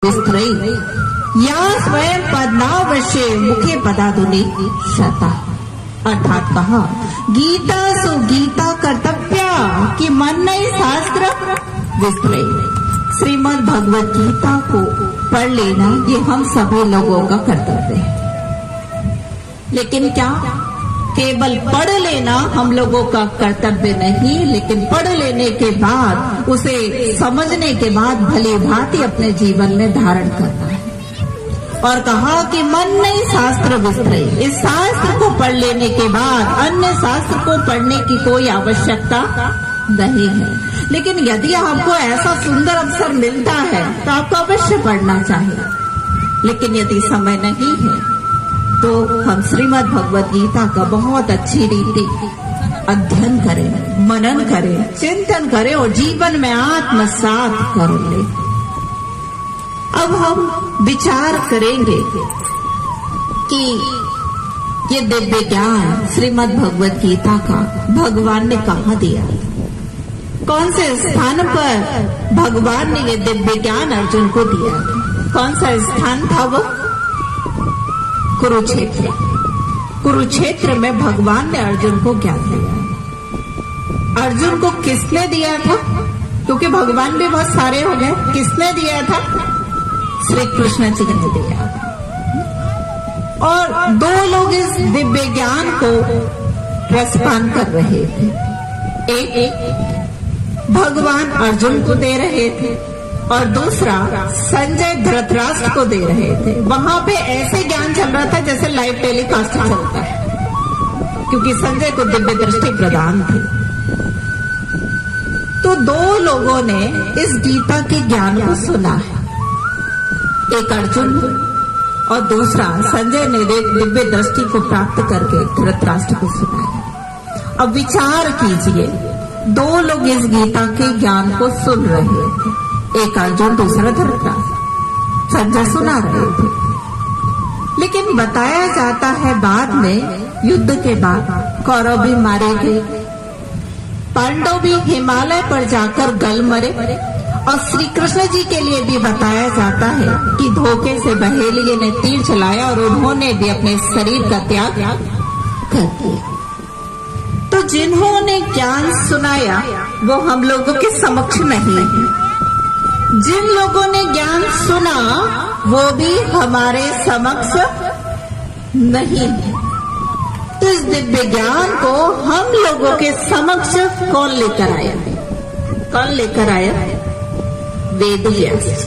विस्त्रई या स्वयं पद्मावशे मुखे पदादुनी शता। अर्थात कहा गीता सो गीता कर्तव्य कि मन नहीं शास्त्र विस्त्रई। श्रीमद् भगवत गीता को पढ़ लेना ये हम सभी लोगों का कर्तव्य है, लेकिन क्या केवल पढ़ लेना हम लोगों का कर्तव्य नहीं, लेकिन पढ़ लेने के बाद उसे समझने के बाद भली भांति अपने जीवन में धारण करना है। और कहा कि मन नहीं शास्त्र विस्तृय, इस शास्त्र को पढ़ लेने के बाद अन्य शास्त्र को पढ़ने की कोई आवश्यकता नहीं है। लेकिन यदि आपको ऐसा सुंदर अवसर मिलता है तो आपको अवश्य पढ़ना चाहिए, लेकिन यदि समय नहीं है तो हम श्रीमद् भगवत गीता का बहुत अच्छी रीति अध्ययन करें, मनन करें, चिंतन करें और जीवन में आत्मसात कर ले। अब हम विचार करेंगे कि ये दिव्य ज्ञान श्रीमद् भगवत गीता का भगवान ने कहाँ दिया, कौन से स्थान पर भगवान ने ये दिव्य ज्ञान अर्जुन को दिया, कौन सा स्थान था वो? कुरुक्षेत्र। कुरुक्षेत्र में भगवान ने अर्जुन को ज्ञान दिया। अर्जुन को किसने दिया था? क्योंकि भगवान भी बहुत सारे हो गए, किसने दिया था? श्री कृष्ण जी ने दिया। और दो लोग इस दिव्य ज्ञान को रसपान कर रहे थे। एक भगवान अर्जुन को दे रहे थे और दूसरा संजय धृतराष्ट्र को दे रहे थे। वहां पे ऐसे ज्ञान चल रहा था जैसे लाइव टेलीकास्ट चलता है, क्योंकि संजय को दिव्य दृष्टि प्रदान थी। तो दो लोगों ने इस गीता के ज्ञान को सुना है, एक अर्जुन और दूसरा संजय ने दिव्य दृष्टि को प्राप्त करके धृतराष्ट्र को सुनाया। अब विचार कीजिए, दो लोग इस गीता के ज्ञान को सुन रहे थे, एक अर्जुन दूसरा धृतराष्ट्र। संजय सुना रहे थे, लेकिन बताया जाता है बाद में युद्ध के बाद कौरव भी मारे गए, पांडव भी हिमालय पर जाकर गल मरे। और श्री कृष्ण जी के लिए भी बताया जाता है कि धोखे से बहेलिये ने तीर चलाया और उन्होंने भी अपने शरीर का त्याग कर दिया। तो जिन्होंने ज्ञान सुनाया वो हम लोगों के समक्ष नहीं है, जिन लोगों ने ज्ञान सुना वो भी हमारे समक्ष नहीं है। तो इस दिव्य ज्ञान को हम लोगों के समक्ष कौन लेकर आया? कौन लेकर आया? वेद व्यास।